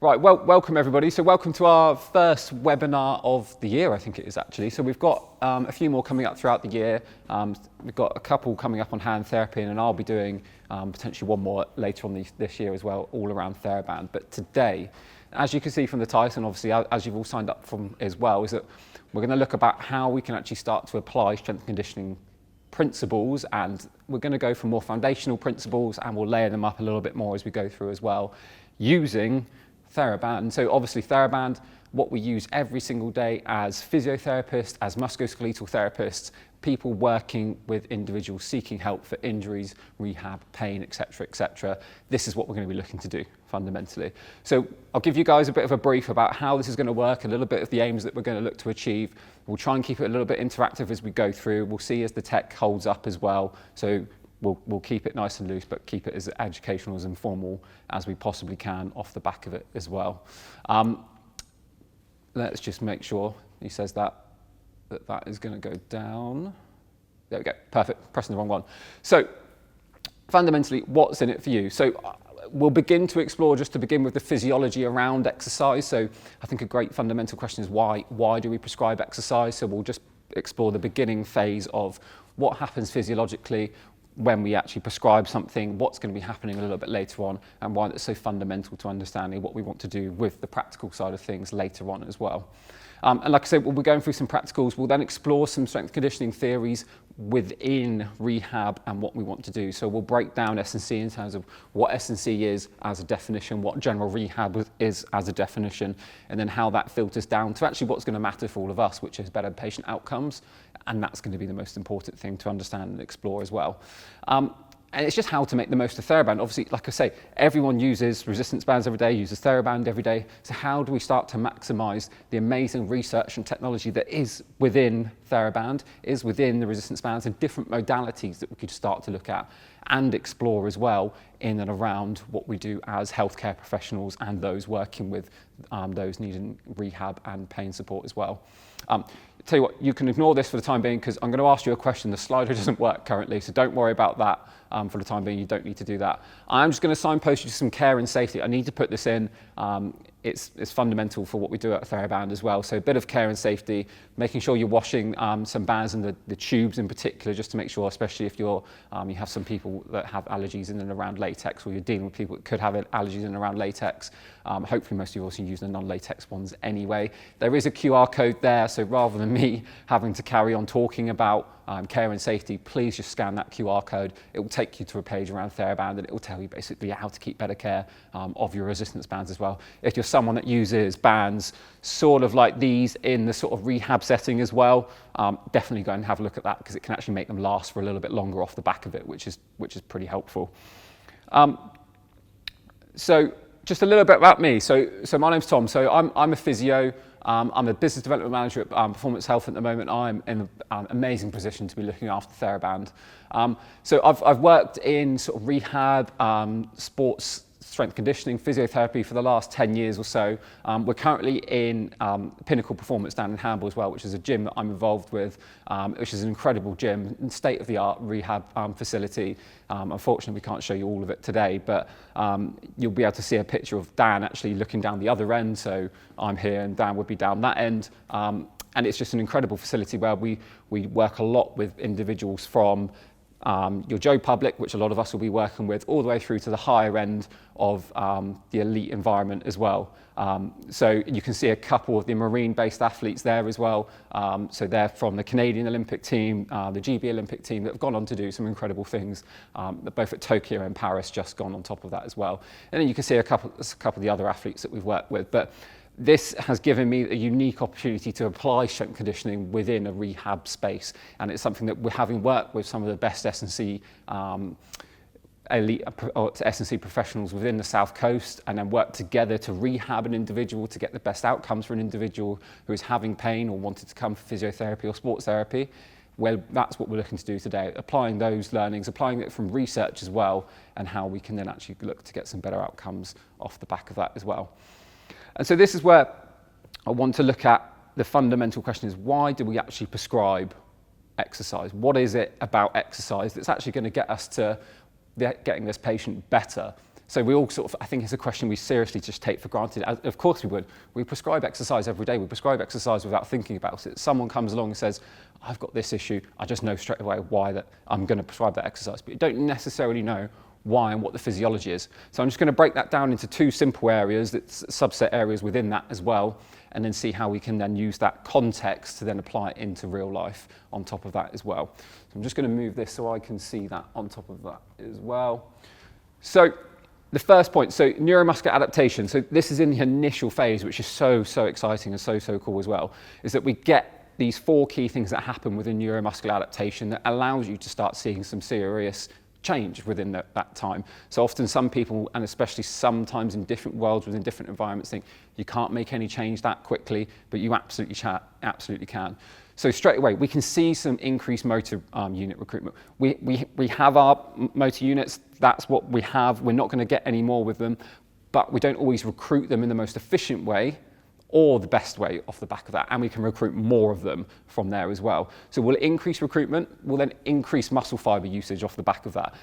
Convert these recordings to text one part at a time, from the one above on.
Right, well, welcome everybody. So welcome to our first webinar of the year, I think it is actually. So we've got a few more coming up throughout the year. We've got a couple coming up on hand therapy, and I'll be doing potentially one more later on this year as well, all around THERABAND. But today, as you can see from the title, and obviously as you've all signed up from as well, is that we're going to look about how we can actually start to apply strength and conditioning principles, and we're going to go for more foundational principles, and we'll layer them up a little bit more as we go through as well, using THERABAND. So obviously THERABAND, what we use every single day as physiotherapists, as musculoskeletal therapists, people working with individuals seeking help for injuries, rehab, pain, etc., etc. This is what we're going to be looking to do fundamentally. So I'll give you guys a bit of a brief about how this is going to work, a little bit of the aims that we're going to look to achieve. We'll try and keep it a little bit interactive as we go through. We'll see as the tech holds up as well. So we'll keep it nice and loose, but keep it as educational, as informal as we possibly can off the back of it as well. Let's just make sure he says that is going to go down. There we go, perfect, pressing the wrong one. So fundamentally, what's in it for you? So we'll begin to explore, just to begin with, the physiology around exercise. So I think a great fundamental question is why do we prescribe exercise? So we'll just explore the beginning phase of what happens physiologically when we actually prescribe something, what's going to be happening a little bit later on, and why it's so fundamental to understanding what we want to do with the practical side of things later on as well. And like I said, we'll be going through some practicals. We'll then explore some strength conditioning theories within rehab and what we want to do. So we'll break down S&C in terms of what S&C is as a definition, what general rehab is as a definition, and then how that filters down to actually what's going to matter for all of us, which is better patient outcomes. And that's going to be the most important thing to understand and explore as well. And it's just how to make the most of THERABAND. Obviously, like I say, everyone uses resistance bands every day, uses THERABAND every day. So how do we start to maximize the amazing research and technology that is within THERABAND, is within the resistance bands, and different modalities that we could start to look at and explore as well in and around what we do as healthcare professionals and those working with those needing rehab and pain support as well. Tell you what, you can ignore this for the time being, because I'm going to ask you a question. The slider doesn't work currently, so don't worry about that for the time being. You don't need to do that. I'm just going to signpost you to some care and safety. I need to put this in. It's fundamental for what we do at THERABAND as well. So a bit of care and safety, making sure you're washing some bands and the tubes in particular, just to make sure, especially if you have some people that have allergies in and around latex, or you're dealing with people that could have allergies in and around latex. Hopefully most of you also use the non-latex ones anyway. There is a QR code there, so rather than me having to carry on talking about care and safety, please just scan that QR code. It will take you to a page around THERABAND, and it will tell you basically how to keep better care of your resistance bands as well. If you're someone that uses bands sort of like these in the sort of rehab setting as well, definitely go and have a look at that, because it can actually make them last for a little bit longer off the back of it, which is pretty helpful. So just a little bit about me. So my name's Tom. So I'm a physio. I'm a business development manager at Performance Health at the moment. I'm in an amazing position to be looking after THERABAND. So I've worked in sort of rehab, sports, strength conditioning, physiotherapy for the last 10 years or so. We're currently in Pinnacle Performance down in Hamble as well, which is a gym that I'm involved with, which is an incredible gym, state-of-the-art rehab facility. Unfortunately, we can't show you all of it today, but you'll be able to see a picture of Dan actually looking down the other end. So I'm here and Dan would be down that end. And it's just an incredible facility where we work a lot with individuals from your Joe Public, which a lot of us will be working with, all the way through to the higher end of the elite environment as well. So you can see a couple of the marine-based athletes there as well. So they're from the Canadian Olympic team, the GB Olympic team, that have gone on to do some incredible things, both at Tokyo and Paris, just gone on top of that as well. And then you can see a couple of the other athletes that we've worked with. But this has given me a unique opportunity to apply strength conditioning within a rehab space, and it's something that we're having worked with some of the best S&C elite or S&C professionals within the South Coast, and then work together to rehab an individual to get the best outcomes for an individual who is having pain or wanted to come for physiotherapy or sports therapy. Well, that's what we're looking to do today, applying those learnings, applying it from research as well, and how we can then actually look to get some better outcomes off the back of that as well. And so this is where I want to look at the fundamental question is, why do we actually prescribe exercise? What is it about exercise that's actually going to get us to getting this patient better? So we all sort of, I think it's a question we seriously just take for granted. Of course we would. We prescribe exercise every day. We prescribe exercise without thinking about it. Someone comes along and says, I've got this issue. I just know straight away why that I'm going to prescribe that exercise. But you don't necessarily know why and what the physiology is. So I'm just going to break that down into two simple areas, that's subset areas within that as well, and then see how we can then use that context to then apply it into real life on top of that as well. So I'm just going to move this so I can see that on top of that as well. So the first point, so neuromuscular adaptation. So this is in the initial phase, which is so exciting and so cool as well, is that we get these 4 key things that happen within neuromuscular adaptation that allows you to start seeing some serious change within that time. So often some people, and especially sometimes in different worlds within different environments, think you can't make any change that quickly, but you absolutely can. So straight away, we can see some increased motor unit recruitment. We have our motor units, that's what we have. We're not going to get any more with them, but we don't always recruit them in the most efficient way or the best way off the back of that, and we can recruit more of them from there as well. So we'll increase recruitment, we'll then increase muscle fiber usage off the back of that.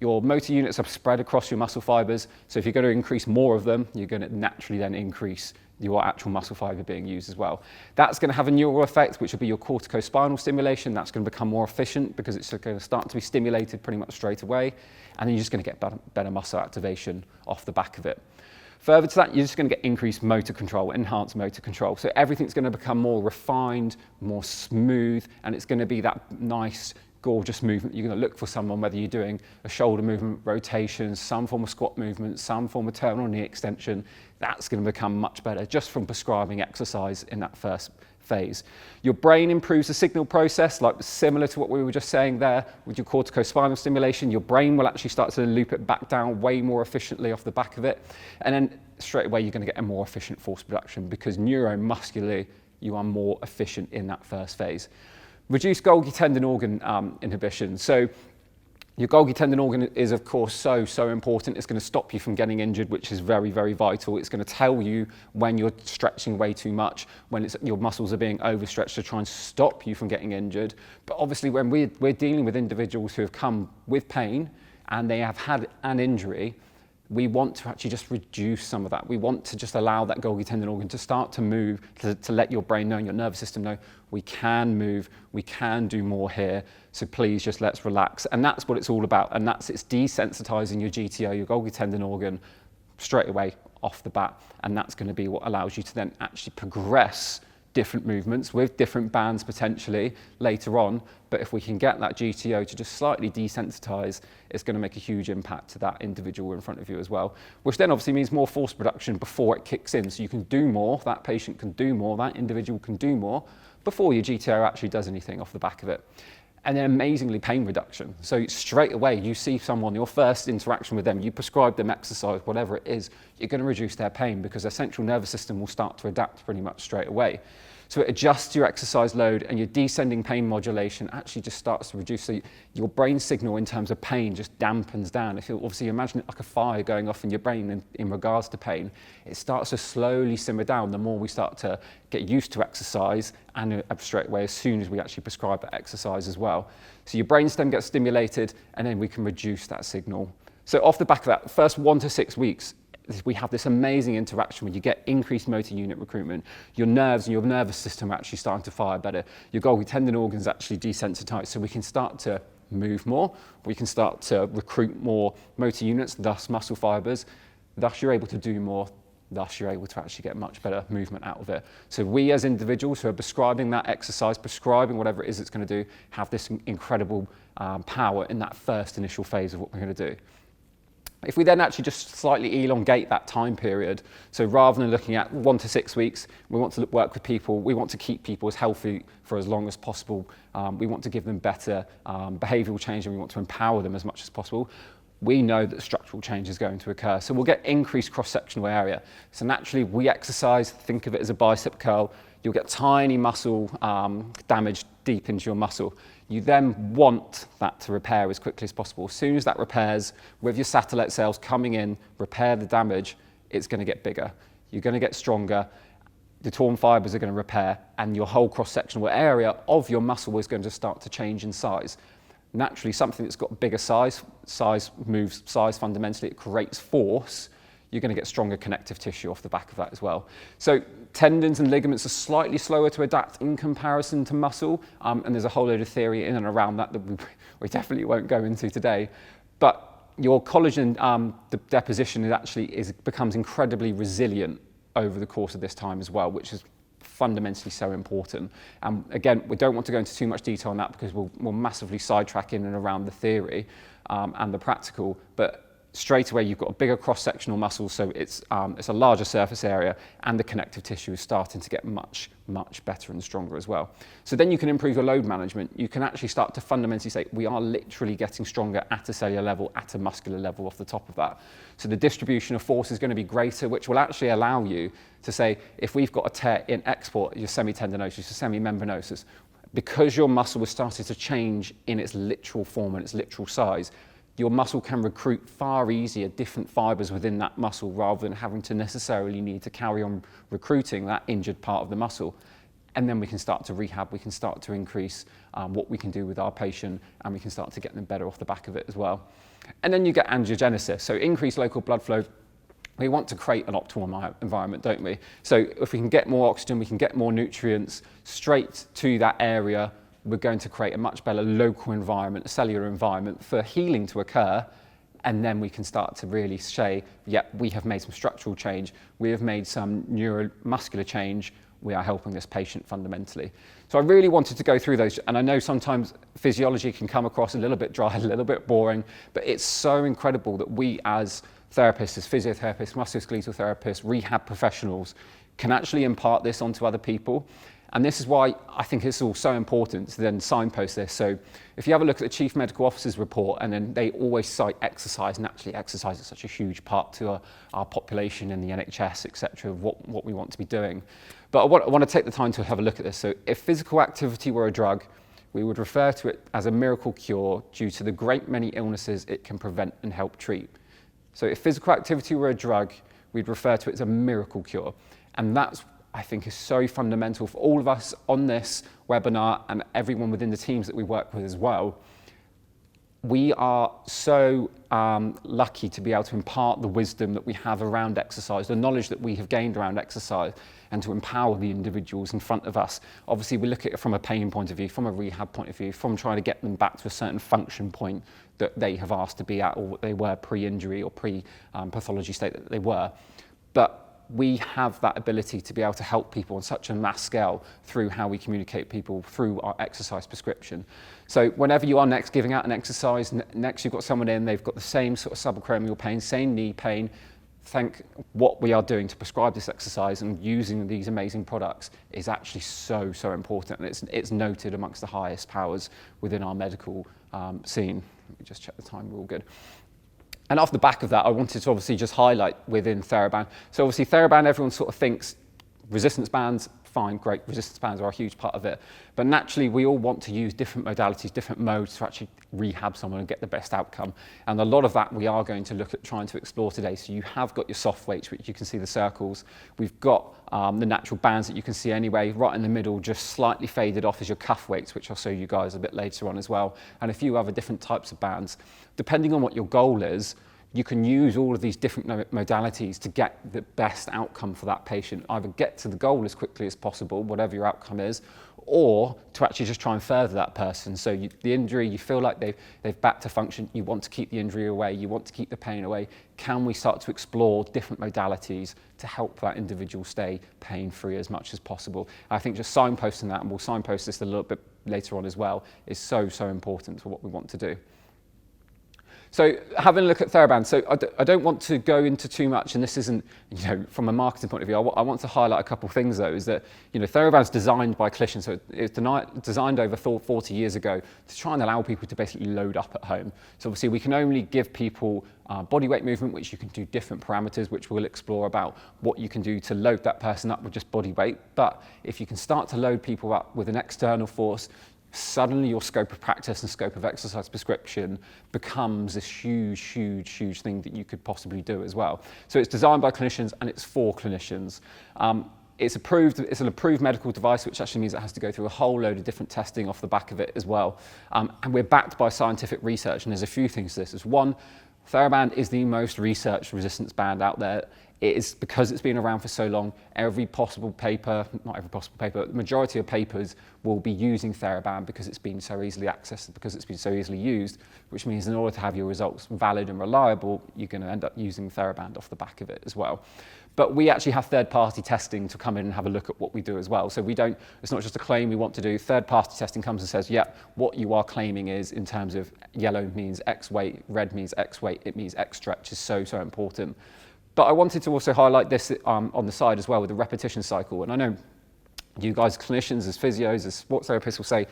Your motor units are spread across your muscle fibers, so if you're going to increase more of them, you're going to naturally then increase your actual muscle fiber being used as well. That's going to have a neural effect, which will be your corticospinal stimulation. That's going to become more efficient because it's going to start to be stimulated pretty much straight away, and then you're just going to get better muscle activation off the back of it. Further to that, you're just going to get increased motor control, enhanced motor control. So everything's going to become more refined, more smooth, and it's going to be that nice, gorgeous movement. You're going to look for someone, whether you're doing a shoulder movement, rotations, some form of squat movement, some form of terminal knee extension. That's going to become much better just from prescribing exercise in that first phase. Your brain improves the signal process, like similar to what we were just saying there with your corticospinal stimulation. Your brain will actually start to loop it back down way more efficiently off the back of it. And then straight away, you're going to get a more efficient force production because neuromuscularly, you are more efficient in that first phase. Reduce Golgi tendon organ inhibition. So your Golgi tendon organ is, of course, so important. It's going to stop you from getting injured, which is very vital. It's going to tell you when you're stretching way too much, when your muscles are being overstretched to try and stop you from getting injured. But obviously, when we're dealing with individuals who have come with pain and they have had an injury, we want to actually just reduce some of that. We want to just allow that Golgi tendon organ to start to move, to let your brain know and your nervous system know we can move, we can do more here, so please just let's relax. And that's what it's all about, and it's desensitizing your GTO, your Golgi tendon organ, straight away off the bat, and that's going to be what allows you to then actually progress different movements with different bands potentially later on. But if we can get that GTO to just slightly desensitize, it's going to make a huge impact to that individual in front of you as well, which then obviously means more force production before it kicks in. So you can do more, that patient can do more, that individual can do more before your GTO actually does anything off the back of it. And then amazingly pain reduction. So straight away you see someone, your first interaction with them, you prescribe them exercise, whatever it is, you're going to reduce their pain because their central nervous system will start to adapt pretty much straight away. So it adjusts your exercise load, and your descending pain modulation actually just starts to reduce. So your brain signal in terms of pain just dampens down. If you obviously imagine it like a fire going off in your brain in regards to pain, it starts to slowly simmer down the more we start to get used to exercise, and straight away as soon as we actually prescribe that exercise as well. So your brainstem gets stimulated, and then we can reduce that signal. So off the back of that, first 1 to 6 weeks, we have this amazing interaction where you get increased motor unit recruitment. Your nerves and your nervous system are actually starting to fire better. Your Golgi tendon organs actually desensitized, so we can start to move more. We can start to recruit more motor units, thus muscle fibers. Thus you're able to do more. Thus you're able to actually get much better movement out of it. So we as individuals who are prescribing that exercise, prescribing whatever it is it's going to do, have this incredible power in that first initial phase of what we're going to do. If we then actually just slightly elongate that time period, so rather than looking at 1 to 6 weeks, we want to work with people, we want to keep people as healthy for as long as possible, we want to give them better behavioural change, and we want to empower them as much as possible. We know that structural change is going to occur, so we'll get increased cross-sectional area. So naturally, we exercise, think of it as a bicep curl, you'll get tiny muscle damage deep into your muscle. You then want that to repair as quickly as possible. As soon as that repairs, with your satellite cells coming in, repair the damage, it's going to get bigger. You're going to get stronger, the torn fibers are going to repair, and your whole cross-sectional area of your muscle is going to start to change in size. naturally something that's got bigger size moves size fundamentally, it creates force, you're going to get stronger connective tissue off the back of that as well. So tendons and ligaments are slightly slower to adapt in comparison to muscle, and there's a whole load of theory in and around that we definitely won't go into today. But your collagen the deposition becomes incredibly resilient over the course of this time as well, which is fundamentally so important. And again, we don't want to go into too much detail on that because we'll massively sidetrack in and around the theory and the practical, but straight away you've got a bigger cross-sectional muscle, so it's a larger surface area, and the connective tissue is starting to get much better and stronger as well. So then you can improve your load management. You can actually start to fundamentally say, we are literally getting stronger at a cellular level, at a muscular level off the top of that. So the distribution of force is going to be greater, which will actually allow you to say, if we've got a tear in export, your semitendinosus, your semimembranosus, because your muscle has started to change in its literal form and its literal size, your muscle can recruit far easier different fibers within that muscle rather than having to necessarily need to carry on recruiting that injured part of the muscle. And then we can start to rehab, we can start to increase what we can do with our patient, and we can start to get them better off the back of it as well. And then you get angiogenesis, so increased local blood flow. We want to create an optimal environment, don't we? So if we can get more oxygen, we can get more nutrients straight to that area, we're going to create a much better local environment, a cellular environment for healing to occur, and then we can start to really say, yeah, we have made some structural change, we have made some neuromuscular change, we are helping this patient fundamentally. So I really wanted to go through those, and I know sometimes physiology can come across a little bit dry, a little bit boring, but it's so incredible that we as therapists, as physiotherapists, musculoskeletal therapists, rehab professionals, can actually impart this onto other people. And this is why I think it's all so important to then signpost this. So if you have a look at the Chief Medical Officer's report, and then they always cite exercise, and actually exercise is such a huge part to our population in the NHS, etc., of what we want to be doing. But I want to take the time to have a look at this. So if physical activity were a drug, we would refer to it as a miracle cure due to the great many illnesses it can prevent and help treat. So if physical activity were a drug, we'd refer to it as a miracle cure. And that's, I think, is so fundamental for all of us on this webinar and everyone within the teams that we work with as well. We are so lucky to be able to impart the wisdom that we have around exercise, the knowledge that we have gained around exercise, and to empower the individuals in front of us. Obviously, we look at it from a pain point of view, from a rehab point of view, from trying to get them back to a certain function point that they have asked to be at, or what they were pre-injury or pre-pathology state that they were. But we have that ability to be able to help people on such a mass scale through how we communicate people through our exercise prescription. So whenever you are next giving out an exercise, next you've got someone in, they've got the same sort of subacromial pain, same knee pain, think what we are doing to prescribe this exercise and using these amazing products is actually so important, and it's noted amongst the highest powers within our medical scene. Let me just check the time, we're all good. And off the back of that, I wanted to obviously just highlight within THERABAND. So obviously THERABAND, everyone sort of thinks resistance bands, fine, great, resistance bands are a huge part of it. But naturally, we all want to use different modalities, different modes to actually rehab someone and get the best outcome. And a lot of that we are going to look at trying to explore today. So you have got your soft weights, which you can see the circles. We've got the natural bands that you can see anyway. Right in the middle, just slightly faded off, is your cuff weights, which I'll show you guys a bit later on as well, and a few other different types of bands. Depending on what your goal is, you can use all of these different modalities to get the best outcome for that patient. Either get to the goal as quickly as possible, whatever your outcome is, or to actually just try and further that person. So the injury, you feel like they've back to function, you want to keep the injury away, you want to keep the pain away. Can we start to explore different modalities to help that individual stay pain-free as much as possible? I think just signposting that, and we'll signpost this a little bit later on as well, is so important for what we want to do. So having a look at THERABAND, so I don't want to go into too much, and this isn't, from a marketing point of view, I want to highlight a couple of things though, is that, THERABAND's designed by clinicians, so it's designed over 40 years ago to try and allow people to basically load up at home. So obviously we can only give people body weight movement, which you can do different parameters, which we'll explore about what you can do to load that person up with just body weight. But if you can start to load people up with an external force, suddenly your scope of practice and scope of exercise prescription becomes this huge thing that you could possibly do as well. So it's designed by clinicians and it's for clinicians. It's an approved medical device, which actually means it has to go through a whole load of different testing off the back of it as well. And we're backed by scientific research, and there's a few things to this. There's one, THERABAND is the most researched resistance band out there. It is because it's been around for so long, every possible paper, not every possible paper, the majority of papers will be using THERABAND because it's been so easily accessed, because it's been so easily used, which means in order to have your results valid and reliable, you're going to end up using THERABAND off the back of it as well. But we actually have third-party testing to come in and have a look at what we do as well. So it's not just a claim we want to do. Third-party testing comes and says, yeah, what you are claiming is in terms of yellow means X weight, red means X weight, it means X stretch is so, so important. But I wanted to also highlight this on the side as well with the repetition cycle. And I know you guys, clinicians, as physios, as sports therapists will say,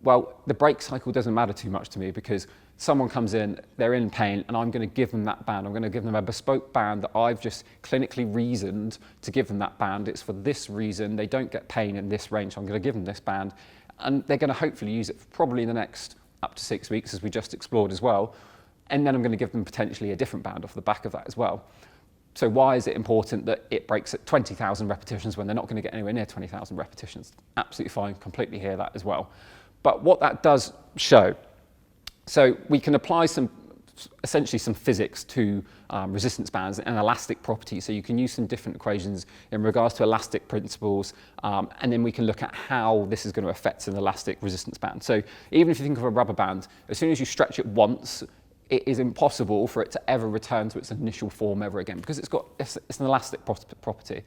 well, the break cycle doesn't matter too much to me because someone comes in, they're in pain, and I'm going to give them that band. I'm going to give them a bespoke band that I've just clinically reasoned to give them that band. It's for this reason. They don't get pain in this range, so I'm going to give them this band. And they're going to hopefully use it for probably the next up to 6 weeks, as we just explored as well. And then I'm going to give them potentially a different band off the back of that as well. So why is it important that it breaks at 20,000 repetitions when they're not going to get anywhere near 20,000 repetitions? Absolutely fine, completely hear that as well. But what that does show, so we can apply essentially some physics to resistance bands and elastic properties. So you can use some different equations in regards to elastic principles, and then we can look at how this is going to affect an elastic resistance band. So even if you think of a rubber band, as soon as you stretch it once, it is impossible for it to ever return to its initial form ever again because it's an elastic property.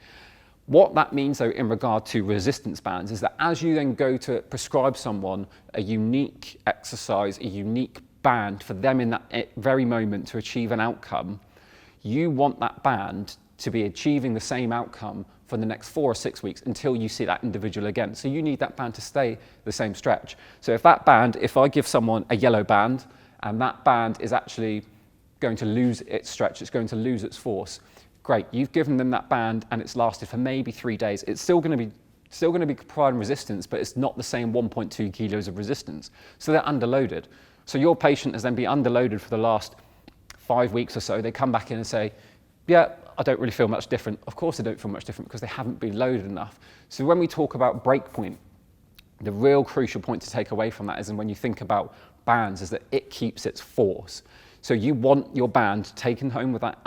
What that means, though, in regard to resistance bands is that as you then go to prescribe someone a unique exercise, a unique band for them in that very moment to achieve an outcome, you want that band to be achieving the same outcome for the next 4 or 6 weeks until you see that individual again. So you need that band to stay the same stretch. So if I give someone a yellow band and that band is actually going to lose its stretch, it's going to lose its force, great, you've given them that band and it's lasted for maybe 3 days. It's still going to be providing resistance, but it's not the same 1.2 kilos of resistance. So they're underloaded. So your patient has then been underloaded for the last 5 weeks or so. They come back in and say, yeah, I don't really feel much different. Of course they don't feel much different because they haven't been loaded enough. So when we talk about break point, the real crucial point to take away from that is, and when you think about bands, is that it keeps its force. So you want your band taken home with that,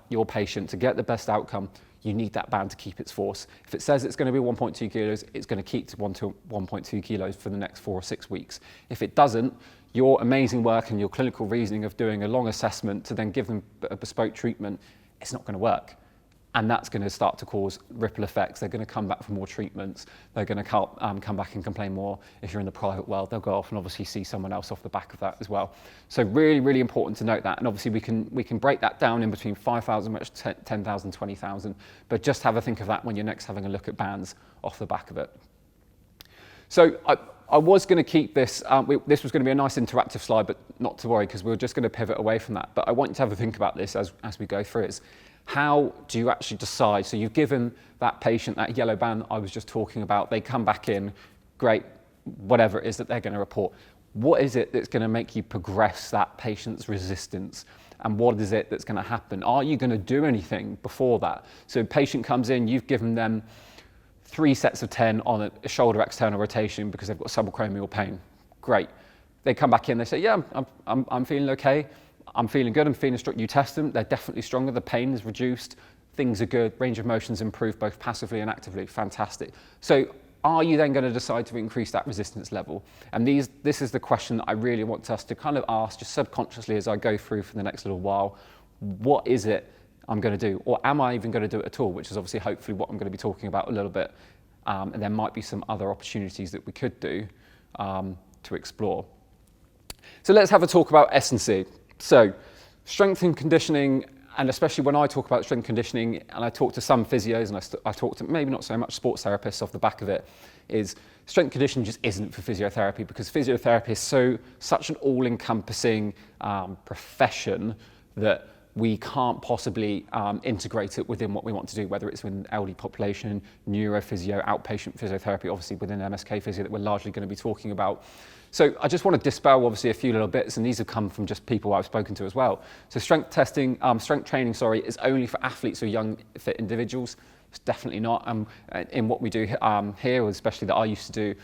your patient to get the best outcome. You need that band to keep its force. If it says it's going to be 1.2 kilos, it's going to keep to 1.2 kilos for the next 4 or 6 weeks. If it doesn't, your amazing work and your clinical reasoning of doing a long assessment to then give them a bespoke treatment, it's not going to work. And that's going to start to cause ripple effects. They're going to come back for more treatments. They're going to come back and complain more. If you're in the private world, they'll go off and obviously see someone else off the back of that as well. So really, really important to note that. And obviously we can break that down in between 5,000, 10,000, 20,000. But just have a think of that when you're next having a look at bands off the back of it. So I was going to keep this, this was going to be a nice interactive slide, but not to worry because we were just going to pivot away from that. But I want you to have a think about this as we go through it. How do you actually decide? So you've given that patient that yellow band I was just talking about, they come back in, great, whatever it is that they're going to report. What is it that's going to make you progress that patient's resistance? And what is it that's going to happen? Are you going to do anything before that? So a patient comes in, you've given them 3 sets of 10 on a shoulder external rotation because they've got subacromial pain. Great. They come back in, they say, yeah, I'm feeling okay. I'm feeling good, I'm feeling strong. You test them, they're definitely stronger, the pain is reduced, things are good, range of motion's improved both passively and actively, fantastic. So are you then going to decide to increase that resistance level? And this is the question that I really want us to kind of ask just subconsciously as I go through for the next little while. What is it I'm going to do? Or am I even going to do it at all? Which is obviously hopefully what I'm going to be talking about a little bit. And there might be some other opportunities that we could do to explore. So let's have a talk about S&C. So strength and conditioning, and especially when I talk about strength conditioning, and I talk to some physios, and I talk to maybe not so much sports therapists off the back of it, is strength conditioning just isn't for physiotherapy because physiotherapy is such an all-encompassing profession that we can't possibly integrate it within what we want to do, whether it's within elderly population, neurophysio, outpatient physiotherapy, obviously within MSK physio that we're largely going to be talking about. So I just want to dispel obviously a few little bits, and these have come from just people I've spoken to as well. So strength training, is only for athletes or young fit individuals. It's definitely not. In what we do here, especially that I used to do,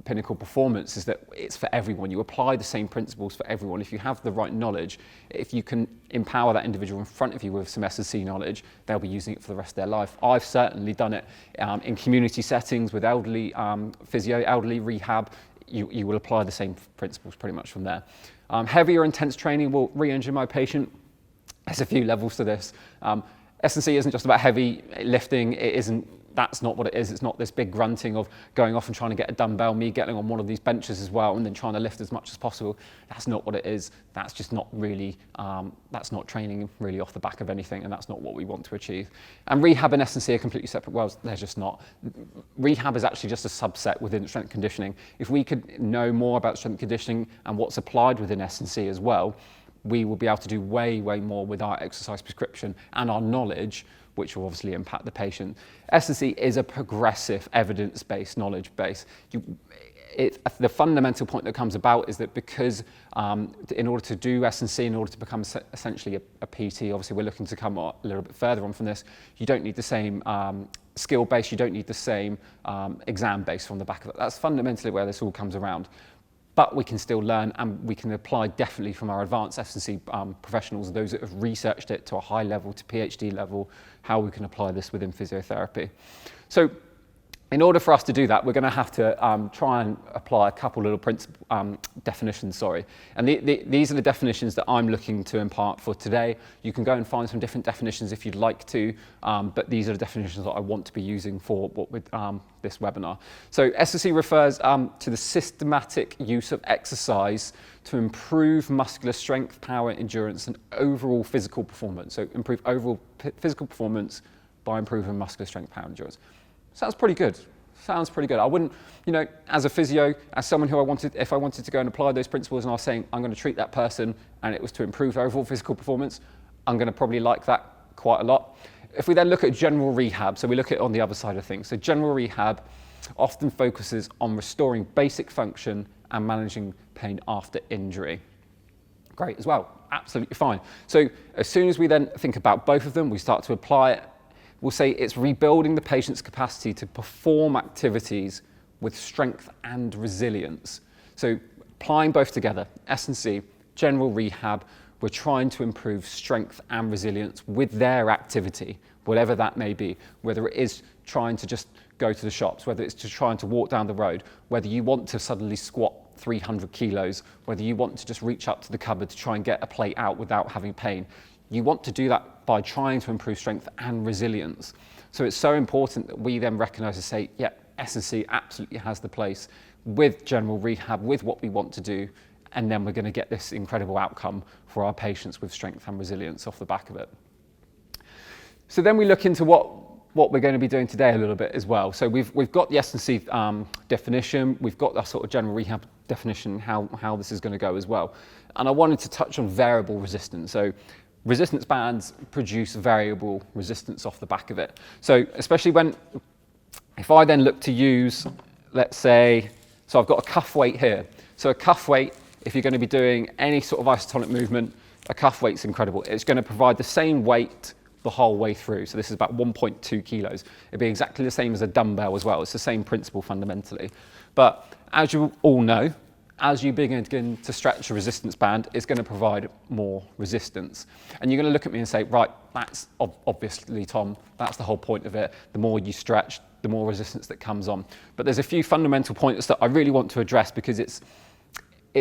Pinnacle Performance, is that it's for everyone. You apply the same principles for everyone. If you have the right knowledge, if you can empower that individual in front of you with some S&C knowledge, they'll be using it for the rest of their life. I've certainly done it in community settings with elderly physio, elderly rehab. You will apply the same principles pretty much from there. Heavier intense training will re-injure my patient. There's a few levels to this. S&C isn't just about heavy lifting. That's not what it is. It's not this big grunting of going off and trying to get a dumbbell, me getting on one of these benches as well and then trying to lift as much as possible. That's not what it is. That's just not really, that's not training really off the back of anything, and that's not what we want to achieve. And rehab and S&C are completely separate worlds. They're just not. Rehab is actually just a subset within strength conditioning. If we could know more about strength conditioning and what's applied within S&C as well, we will be able to do way, way more with our exercise prescription and our knowledge, which will obviously impact the patient. S&C is a progressive, evidence-based knowledge base. The fundamental point that comes about is that because in order to do S&C, in order to become essentially a PT, obviously we're looking to come a little bit further on from this, you don't need the same skill base, you don't need the same exam base from the back of it. That's fundamentally where this all comes around. But we can still learn, and we can apply definitely from our advanced S&C professionals, those that have researched it to a high level, to PhD level, how we can apply this within physiotherapy. So in order for us to do that, we're going to have to try and apply a couple little definitions, And these are the definitions that I'm looking to impart for today. You can go and find some different definitions if you'd like to, but these are the definitions that I want to be using for this webinar. So S&C refers to the systematic use of exercise to improve muscular strength, power, endurance, and overall physical performance. So improve overall physical performance by improving muscular strength, power, endurance. Sounds pretty good. Sounds pretty good. I wouldn't, as a physio, as someone who if I wanted to go and apply those principles and I was saying I'm going to treat that person and it was to improve their overall physical performance, I'm going to probably like that quite a lot. If we then look at general rehab, so we look at it on the other side of things. So general rehab often focuses on restoring basic function and managing pain after injury. Great as well, absolutely fine. So as soon as we then think about both of them, we start to apply it. We'll say it's rebuilding the patient's capacity to perform activities with strength and resilience. So applying both together, S&C, general rehab, we're trying to improve strength and resilience with their activity, whatever that may be, whether it is trying to just go to the shops, whether it's just trying to walk down the road, whether you want to suddenly squat 300 kilos, whether you want to just reach up to the cupboard to try and get a plate out without having pain. You want to do that by trying to improve strength and resilience. So it's so important that we then recognise and say, yeah, S&C absolutely has the place with general rehab, with what we want to do, and then we're going to get this incredible outcome for our patients with strength and resilience off the back of it. So then we look into what we're going to be doing today a little bit as well. So we've got the S&C definition, we've got the sort of general rehab definition, how this is going to go as well. And I wanted to touch on variable resistance. So resistance bands produce variable resistance off the back of it. So especially if I then look to use, let's say, so I've got a cuff weight here. So a cuff weight, if you're going to be doing any sort of isotonic movement, a cuff weight's incredible. It's going to provide the same weight the whole way through. So this is about 1.2 kilos. It'd be exactly the same as a dumbbell as well. It's the same principle fundamentally. But as you all know, as you begin to stretch a resistance band, it's going to provide more resistance. And you're going to look at me and say, right, that's obviously, Tom, that's the whole point of it. The more you stretch, the more resistance that comes on. But there's a few fundamental points that I really want to address because it's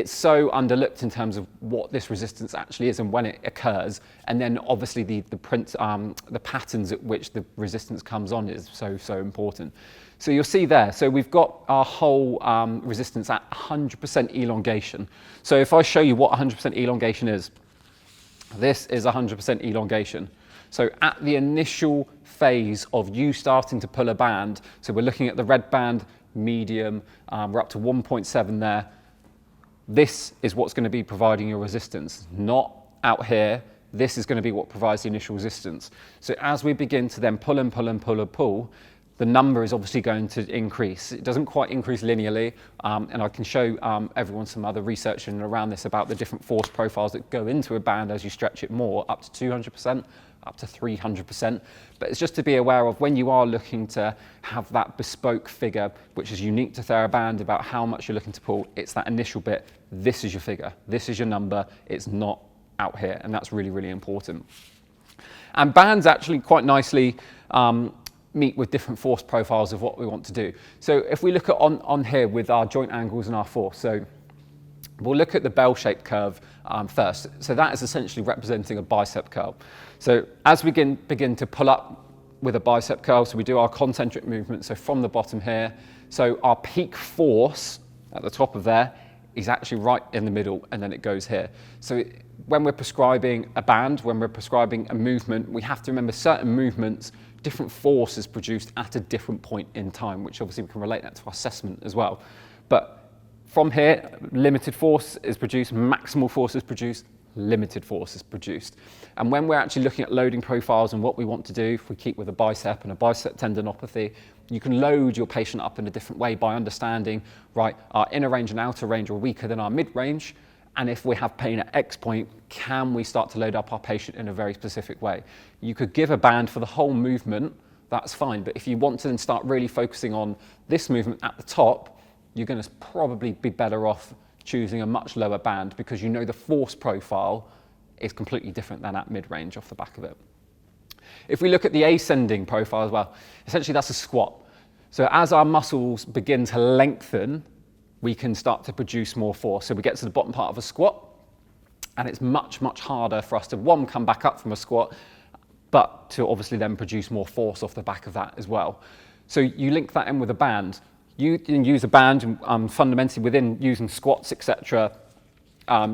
so underlooked in terms of what this resistance actually is and when it occurs. And then obviously the patterns at which the resistance comes on is so important. So you'll see there, so we've got our whole resistance at 100% elongation. So if I show you what 100% elongation is, this is 100% elongation. So at the initial phase of you starting to pull a band, so we're looking at the red band, medium, we're up to 1.7 there. This is what's going to be providing your resistance, not out here. This is going to be what provides the initial resistance. So as we begin to then pull and pull and pull and pull, the number is obviously going to increase. It doesn't quite increase linearly, and I can show everyone some other research in and around this about the different force profiles that go into a band as you stretch it more, up to 200%, up to 300%. But it's just to be aware of when you are looking to have that bespoke figure, which is unique to THERABAND, about how much you're looking to pull. It's that initial bit. This is your figure. This is your number. It's not out here, and that's really, really important. And bands actually quite nicely meet with different force profiles of what we want to do. So if we look at on here with our joint angles and our force, so we'll look at the bell-shaped curve first. So that is essentially representing a bicep curl. So as we begin to pull up with a bicep curl, so we do our concentric movement, so from the bottom here, so our peak force at the top of there is actually right in the middle, and then it goes here. So when we're prescribing a band, when we're prescribing a movement, we have to remember certain movements, different force is produced at a different point in time, which obviously we can relate that to our assessment as well. But from here, limited force is produced, maximal force is produced, limited force is produced. And when we're actually looking at loading profiles and what we want to do, if we keep with a bicep and a bicep tendinopathy, you can load your patient up in a different way by understanding, right, our inner range and outer range are weaker than our mid-range. And if we have pain at X point, can we start to load up our patient in a very specific way? You could give a band for the whole movement, that's fine. But if you want to then start really focusing on this movement at the top, you're going to probably be better off choosing a much lower band because you know the force profile is completely different than at mid-range off the back of it. If we look at the ascending profile as well, essentially that's a squat. So as our muscles begin to lengthen, we can start to produce more force. So we get to the bottom part of a squat, and it's much, much harder for us to, one, come back up from a squat, but to obviously then produce more force off the back of that as well. So you link that in with a band. You can use a band fundamentally within using squats, etc.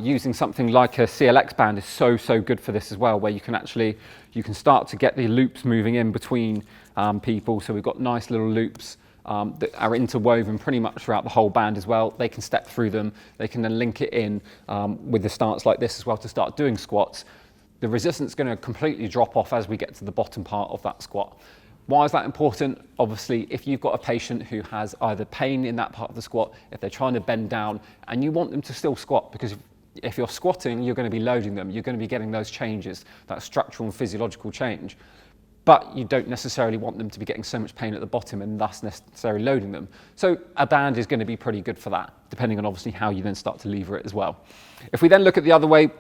Using something like a CLX band is so good for this as well, where you can start to get the loops moving in between people. So we've got nice little loops that are interwoven pretty much throughout the whole band as well. They can step through them. They can then link it in with the stance like this as well to start doing squats. The resistance is going to completely drop off as we get to the bottom part of that squat. Why is that important? Obviously, if you've got a patient who has either pain in that part of the squat, if they're trying to bend down, and you want them to still squat, because if you're squatting, you're going to be loading them. You're going to be getting those changes, that structural and physiological change. But you don't necessarily want them to be getting so much pain at the bottom and thus necessarily loading them. So a band is going to be pretty good for that, depending on obviously how you then start to lever it as well. If we then look at the other way,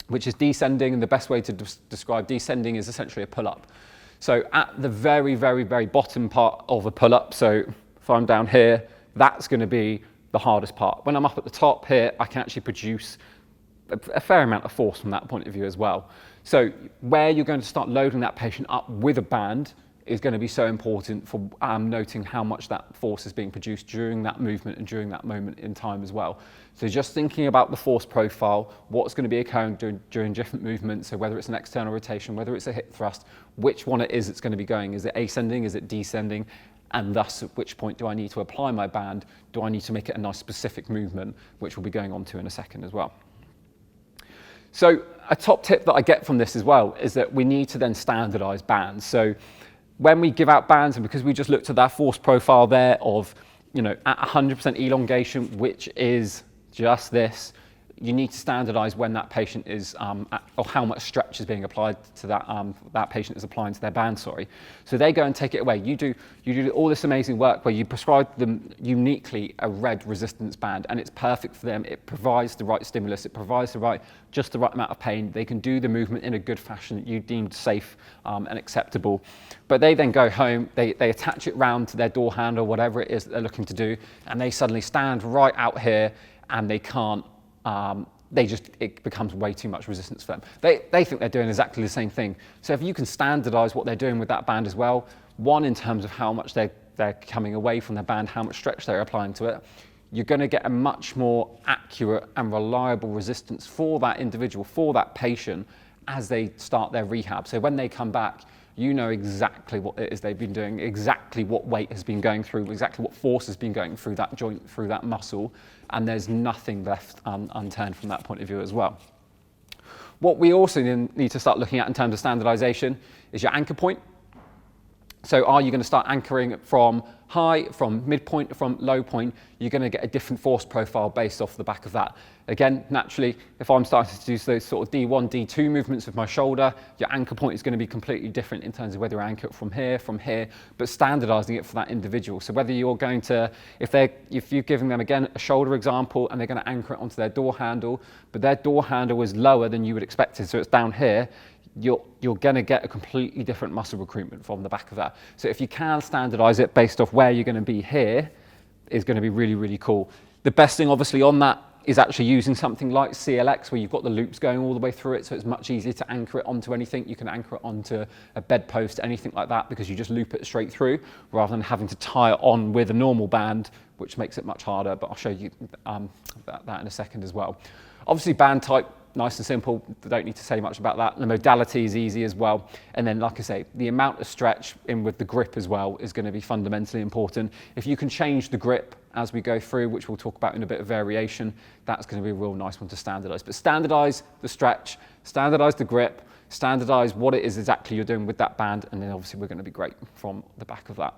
which is descending, and the best way to describe descending is essentially a pull-up. So at the very, very, very bottom part of a pull-up, so if I'm down here, that's going to be the hardest part. When I'm up at the top here, I can actually produce a fair amount of force from that point of view as well. So where you're going to start loading that patient up with a band is going to be so important for noting how much that force is being produced during that movement and during that moment in time as well. So just thinking about the force profile, what's going to be occurring during different movements, so whether it's an external rotation, whether it's a hip thrust, which one it is it's going to be going. Is it ascending? Is it descending? And thus, at which point do I need to apply my band? Do I need to make it a nice specific movement, which we'll be going on to in a second as well. So a top tip that I get from this as well is that we need to then standardize bands. So when we give out bands, and because we just looked at that force profile there of, at 100% elongation, which is just this, you need to standardize when that patient is, or how much stretch is being applied to that patient is applying to their band, sorry. So they go and take it away. You do all this amazing work where you prescribe them uniquely a red resistance band, and it's perfect for them. It provides the right stimulus. It provides just the right amount of pain. They can do the movement in a good fashion that you deemed safe and acceptable. But they then go home, they attach it round to their door handle, whatever it is that they're looking to do, and they suddenly stand right out here and they can't, it becomes way too much resistance for them. They think they're doing exactly the same thing. So if you can standardize what they're doing with that band as well, one, in terms of how much they're coming away from their band, how much stretch they're applying to it, you're going to get a much more accurate and reliable resistance for that individual, for that patient, as they start their rehab. So when they come back, you know exactly what it is they've been doing, exactly what weight has been going through, exactly what force has been going through that joint, through that muscle, and there's nothing left unturned from that point of view as well. What we also need to start looking at in terms of standardization is your anchor point. So are you going to start anchoring from high, from midpoint, from low point? You're going to get a different force profile based off the back of that. Again, naturally, if I'm starting to do those sort of D1, D2 movements with my shoulder, your anchor point is going to be completely different in terms of whether you anchor it from here, but standardizing it for that individual. So whether you're going to, if you're giving them, again, a shoulder example, and they're going to anchor it onto their door handle, but their door handle is lower than you would expect it, so it's down here, you're going to get a completely different muscle recruitment from the back of that. So if you can standardize it based off where you're going to be here, is going to be really, really cool. The best thing obviously on that is actually using something like CLX, where you've got the loops going all the way through it, so it's much easier to anchor it onto anything. You can anchor it onto a bedpost, anything like that, because you just loop it straight through, rather than having to tie it on with a normal band, which makes it much harder, but I'll show you that in a second as well. Obviously band type, nice and simple, don't need to say much about that. The modality is easy as well. And then, like I say, the amount of stretch in with the grip as well is going to be fundamentally important. If you can change the grip as we go through, which we'll talk about in a bit of variation, that's going to be a real nice one to standardize. But standardize the stretch, standardize the grip, standardize what it is exactly you're doing with that band, and then obviously we're going to be great from the back of that.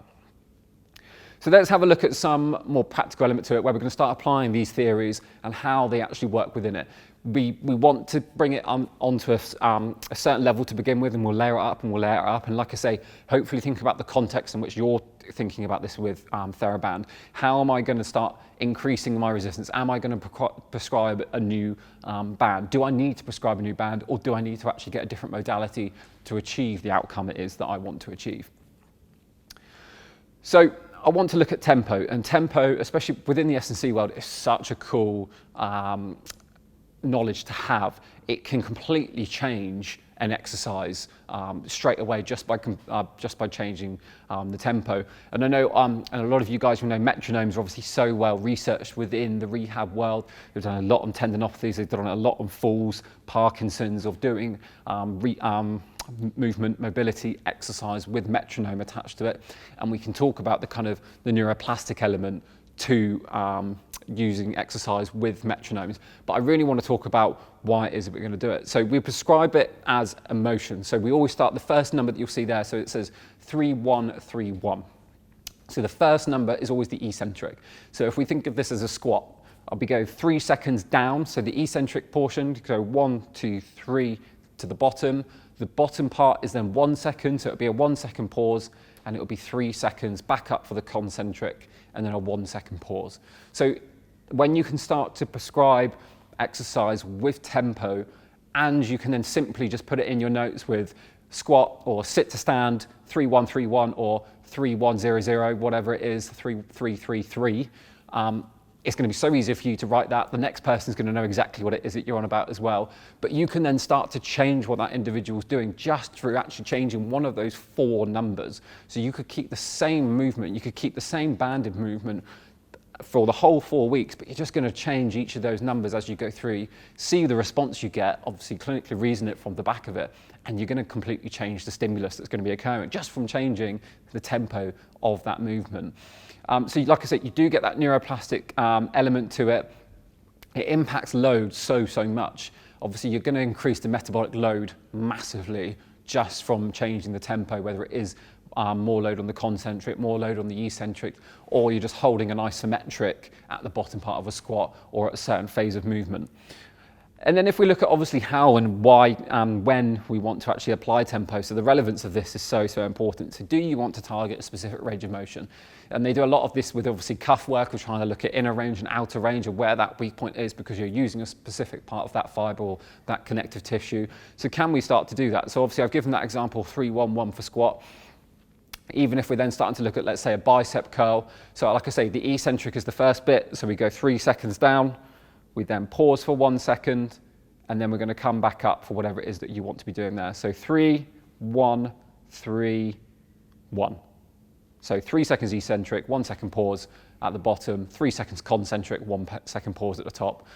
So let's have a look at some more practical element to it, where we're going to start applying these theories and how they actually work within it. We want to bring it onto a certain level to begin with, and we'll layer it up and we'll layer it up. And like I say, hopefully think about the context in which you're thinking about this with THERABAND. How am I going to start increasing my resistance? Am I going to prescribe a new band? Do I need to prescribe a new band, or do I need to actually get a different modality to achieve the outcome it is that I want to achieve? So I want to look at tempo, and tempo, especially within the S&C world, is such a cool knowledge to have. It can completely change an exercise straight away just by changing the tempo. And I know, and a lot of you guys will know, metronomes are obviously so well researched within the rehab world. They've done a lot on tendinopathies, they've done a lot on falls, Parkinson's, of doing movement, mobility, exercise with metronome attached to it. And we can talk about the kind of the neuroplastic element to using exercise with metronomes. But I really want to talk about why it is that we're going to do it. So we prescribe it as a motion. So we always start the first number that you'll see there. So it says 3-1-3-1. So the first number is always the eccentric. So if we think of this as a squat, I'll be going 3 seconds down. So the eccentric portion, go 1, 2, 3 to the bottom. The bottom part is then 1 second. So it'll be a 1 second pause, and it'll be 3 seconds back up for the concentric, and then a 1 second pause. So when you can start to prescribe exercise with tempo, and you can then simply just put it in your notes with squat or sit to stand, 3-1-3-1 or 3-1-0-0, whatever it is, 3-3-3-3, it's going to be so easy for you to write that. The next person is going to know exactly what it is that you're on about as well. But you can then start to change what that individual is doing just through actually changing one of those 4 numbers. So you could keep the same movement, you could keep the same banded movement for the whole 4 weeks, but you're just going to change each of those numbers as you go through, see the response you get, obviously clinically reason it from the back of it, and you're going to completely change the stimulus that's going to be occurring just from changing the tempo of that movement. So like I said, you do get that neuroplastic element to it. It impacts load so much. Obviously, you're going to increase the metabolic load massively just from changing the tempo, whether it is more load on the concentric, more load on the eccentric, or you're just holding an isometric at the bottom part of a squat or at a certain phase of movement. And then if we look at obviously how and why and when we want to actually apply tempo, so the relevance of this is so important. So do you want to target a specific range of motion? And they do a lot of this with obviously cuff work, we're trying to look at inner range and outer range of where that weak point is, because you're using a specific part of that fibre or that connective tissue. So can we start to do that? So obviously I've given that example 3-1-1 for squat. Even if we're then starting to look at, let's say, a bicep curl. So like I say, the eccentric is the first bit. So we go 3 seconds down, we then pause for 1 second, and then we're going to come back up for whatever it is that you want to be doing there. So 3, 1, 3, 1. So 3 seconds eccentric, 1 second pause at the bottom, 3 seconds concentric, 1 second pause at the top.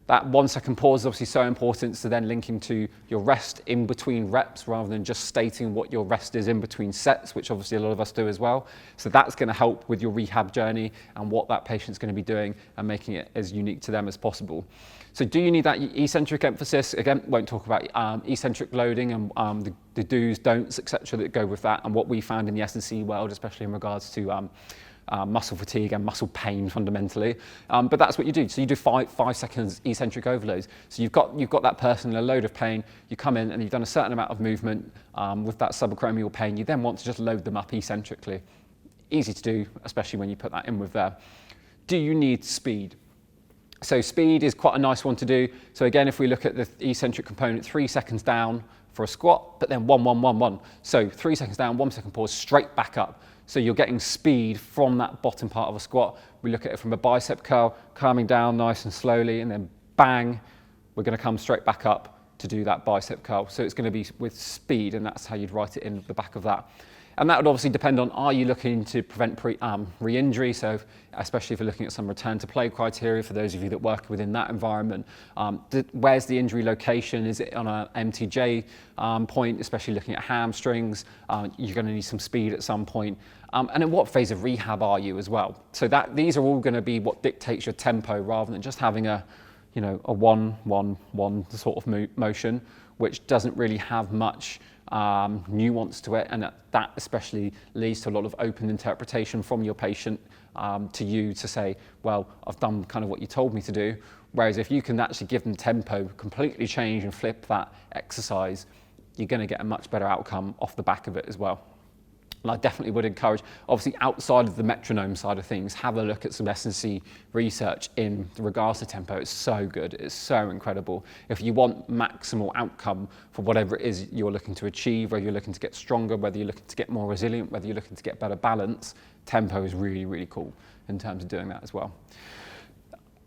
That 1 second pause is obviously so important, so then linking to your rest in between reps rather than just stating what your rest is in between sets, which obviously a lot of us do as well. So that's going to help with your rehab journey and what that patient's going to be doing and making it as unique to them as possible. So do you need that eccentric emphasis? Again, won't talk about eccentric loading and the do's, don'ts, etc. that go with that, and what we found in the S&C world, especially in regards to muscle fatigue and muscle pain fundamentally, but that's what you do. So you do five seconds eccentric overloads. So you've got that person in a load of pain. You come in and you've done a certain amount of movement with that subacromial pain. You then want to just load them up eccentrically. Easy to do, especially when you put that in with there. Do you need speed? So speed is quite a nice one to do. So again, if we look at the eccentric component, 3 seconds down for a squat, but then 1, 1, 1, 1. So 3 seconds down, 1 second pause, straight back up. So you're getting speed from that bottom part of a squat. We look at it from a bicep curl, coming down nice and slowly, and then bang, we're going to come straight back up to do that bicep curl. So it's going to be with speed, and that's how you'd write it in the back of that. And that would obviously depend on, are you looking to prevent re-injury? So especially if you're looking at some return to play criteria for those of you that work within that environment. Where's the injury location? Is it on an MTJ point, especially looking at hamstrings? You're going to need some speed at some point. And in what phase of rehab are you as well? So these are all going to be what dictates your tempo rather than just having a 1, 1, 1 sort of motion, which doesn't really have much nuance to it, and that especially leads to a lot of open interpretation from your patient to you to say, well, I've done kind of what you told me to do. Whereas if you can actually give them tempo, completely change and flip that exercise, you're going to get a much better outcome off the back of it as well. And I definitely would encourage, obviously outside of the metronome side of things, have a look at some S&C research in regards to tempo. It's so good, it's so incredible. If you want maximal outcome for whatever it is you're looking to achieve, whether you're looking to get stronger, whether you're looking to get more resilient, whether you're looking to get better balance, tempo is really, really cool in terms of doing that as well.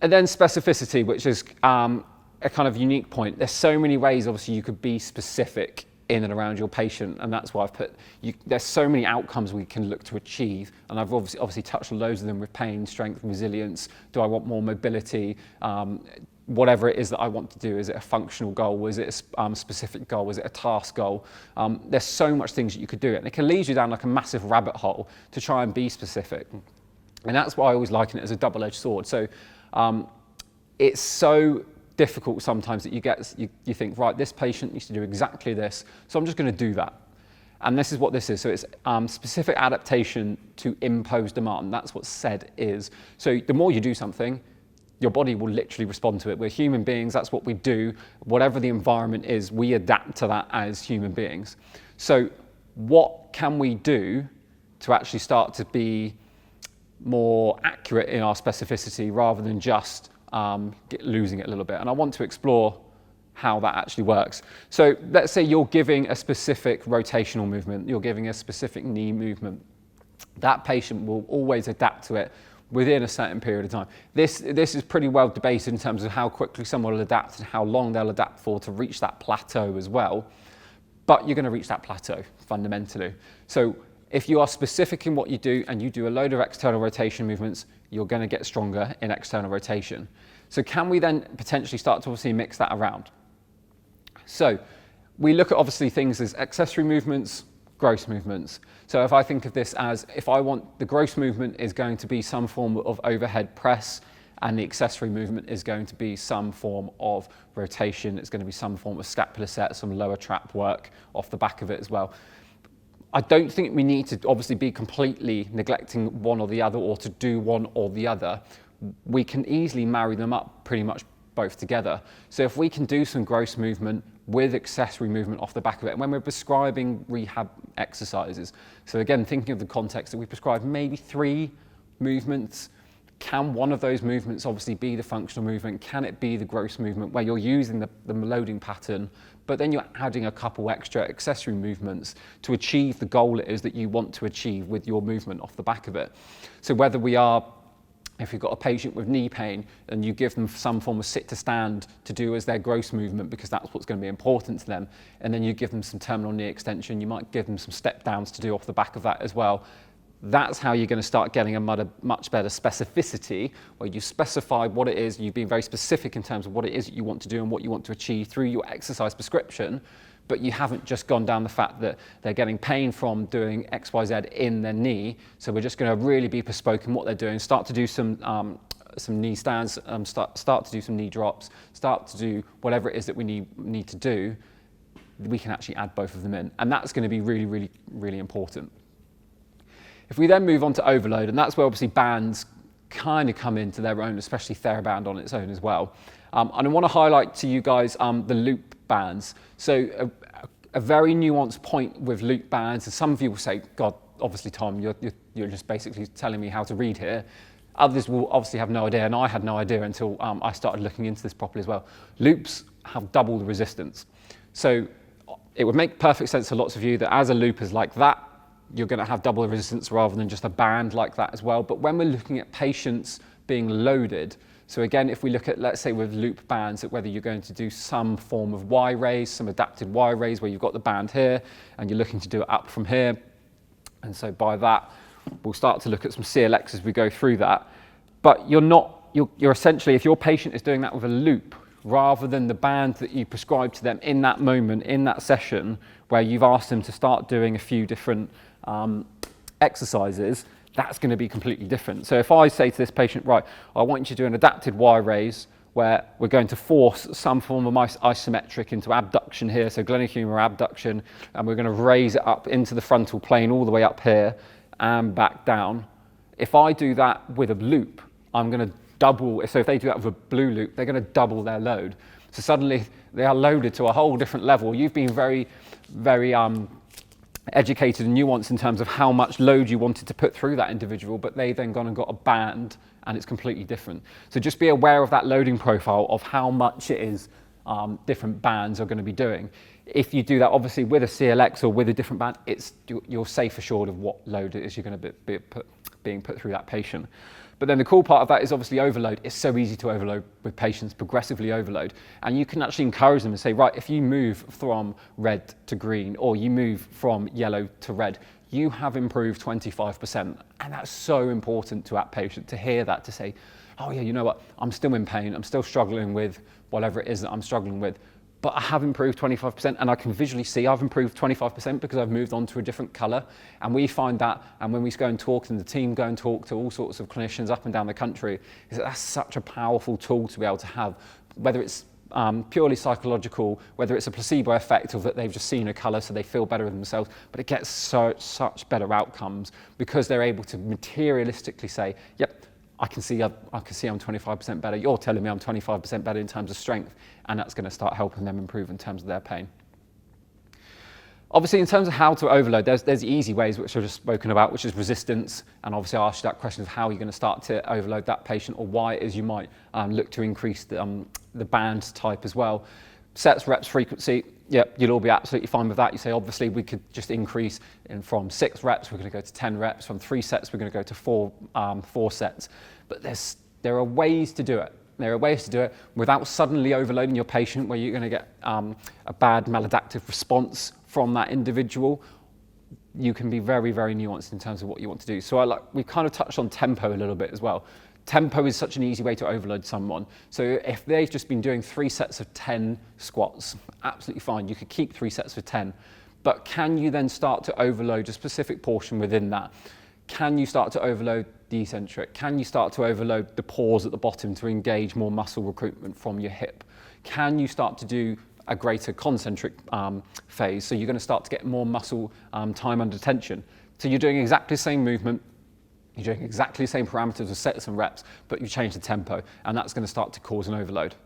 And then specificity, which is a kind of unique point. There's so many ways, obviously, you could be specific in and around your patient, and that's why I've put, there's so many outcomes we can look to achieve, and I've obviously touched on loads of them with pain, strength, resilience. Do I want more mobility? Whatever it is that I want to do, is it a functional goal? Is it a specific goal? Is it a task goal? There's so much things that you could do, and it can lead you down like a massive rabbit hole to try and be specific. And that's why I always liken it as a double-edged sword. So it's so difficult sometimes that you think, right, this patient needs to do exactly this, so I'm just going to do that. And this is what this is. So it's specific adaptation to imposed demand. That's what SAID is. So the more you do something, your body will literally respond to it. We're human beings, that's what we do. Whatever the environment is, we adapt to that as human beings. So what can we do to actually start to be more accurate in our specificity rather than just losing it a little bit? And I want to explore how that actually works. So let's say you're giving a specific rotational movement, you're giving a specific knee movement. That patient will always adapt to it within a certain period of time. This is pretty well debated in terms of how quickly someone will adapt and how long they'll adapt for to reach that plateau as well. But you're going to reach that plateau fundamentally. So if you are specific in what you do and you do a load of external rotation movements, you're going to get stronger in external rotation. So can we then potentially start to obviously mix that around? So we look at obviously things as accessory movements, gross movements. So if I think of this as, if I want the gross movement is going to be some form of overhead press, and the accessory movement is going to be some form of rotation, it's going to be some form of scapular set, some lower trap work off the back of it as well. I don't think we need to obviously be completely neglecting one or the other, or to do one or the other. We can easily marry them up pretty much both together. So if we can do some gross movement with accessory movement off the back of it, and when we're prescribing rehab exercises, so again, thinking of the context that we prescribe maybe 3 movements, can one of those movements obviously be the functional movement? Can it be the gross movement where you're using the loading pattern, but then you're adding a couple extra accessory movements to achieve the goal it is that you want to achieve with your movement off the back of it? So whether we are, if you've got a patient with knee pain and you give them some form of sit to stand to do as their gross movement because that's what's going to be important to them, and then you give them some terminal knee extension, you might give them some step downs to do off the back of that as well. That's how you're going to start getting a much better specificity, where you specify what it is, you've been very specific in terms of what it is that you want to do and what you want to achieve through your exercise prescription, but you haven't just gone down the fact that they're getting pain from doing X, Y, Z in their knee. So we're just going to really be bespoke in what they're doing, start to do some knee stands, start to do some knee drops, start to do whatever it is that we need to do. We can actually add both of them in, and that's going to be really, really, really important. If we then move on to overload, and that's where obviously bands kind of come into their own, especially THERABAND on its own as well. And I want to highlight to you guys the loop bands. So a very nuanced point with loop bands, and some of you will say, God, obviously Tom, you're just basically telling me how to read here. Others will obviously have no idea, and I had no idea until I started looking into this properly as well. Loops have double the resistance. So it would make perfect sense to lots of you that as a loop is like that, you're going to have double the resistance rather than just a band like that as well. But when we're looking at patients being loaded, so again, if we look at, let's say with loop bands, at whether you're going to do some form of Y raise, some adapted Y raise where you've got the band here and you're looking to do it up from here. And so by that, we'll start to look at some CLX as we go through that. But you're essentially, if your patient is doing that with a loop, rather than the band that you prescribe to them in that moment, in that session, where you've asked them to start doing a few different exercises, that's going to be completely different. So if I say to this patient, right, I want you to do an adapted Y raise where we're going to force some form of isometric into abduction here, so glenohumeral abduction, and we're going to raise it up into the frontal plane all the way up here and back down. If I do that with a loop, I'm going to double. So if they do that with a blue loop, they're going to double their load. So suddenly they are loaded to a whole different level. You've been very, very educated and nuanced in terms of how much load you wanted to put through that individual, but they've then gone and got a band and it's completely different. So just be aware of that loading profile of how much it is different bands are going to be doing. If you do that obviously with a CLX or with a different band, you're safe assured of what load it is you're going to be being put through that patient. But then the cool part of that is obviously overload. It's so easy to overload with patients, progressively overload. And you can actually encourage them and say, right, if you move from red to green or you move from yellow to red, you have improved 25%. And that's so important to that patient to hear that, to say, oh yeah, you know what, I'm still in pain. I'm still struggling with whatever it is that I'm struggling with. But I have improved 25%, and I can visually see I've improved 25% because I've moved on to a different colour. And we find that, and when we go and talk, and the team go and talk to all sorts of clinicians up and down the country, is that that's such a powerful tool to be able to have, whether it's purely psychological, whether it's a placebo effect of that they've just seen a colour so they feel better with themselves, but it gets such better outcomes because they're able to materialistically say, yep, I can see I'm 25% better. You're telling me I'm 25% better in terms of strength, and that's going to start helping them improve in terms of their pain. Obviously, in terms of how to overload, there's easy ways which I've just spoken about, which is resistance. And obviously, I asked you that question of how you're going to start to overload that patient, or why it is you might look to increase the band type as well. Sets, reps, frequency. Yep, you'll all be absolutely fine with that. You say, obviously, we could just increase from 6 reps, we're going to go to 10 reps. From 3 sets, we're going to go to 4 sets. But there are ways to do it. There are ways to do it without suddenly overloading your patient, where you're going to get a bad maladaptive response from that individual. You can be very, very nuanced in terms of what you want to do. So we kind of touched on tempo a little bit as well. Tempo is such an easy way to overload someone. So if they've just been doing 3 sets of 10 squats, absolutely fine. You could keep 3 sets of 10. But can you then start to overload a specific portion within that? Can you start to overload the eccentric? Can you start to overload the pause at the bottom to engage more muscle recruitment from your hip? Can you start to do a greater concentric phase? So you're going to start to get more muscle time under tension. So you're doing exactly the same movement, you're doing exactly the same parameters of sets and reps, but you change the tempo, and that's going to start to cause an overload.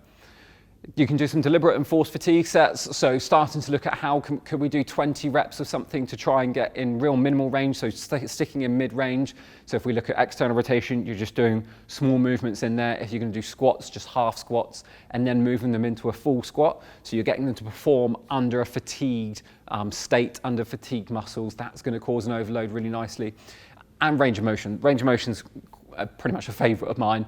You can do some deliberate and forced fatigue sets, so starting to look at how could we do 20 reps of something to try and get in real minimal range, so sticking in mid-range. So if we look at external rotation, you're just doing small movements in there. If you're going to do squats, just half squats, and then moving them into a full squat. So you're getting them to perform under a fatigued state, under fatigued muscles. That's going to cause an overload really nicely. And range of motion. Range of motion's pretty much a favourite of mine.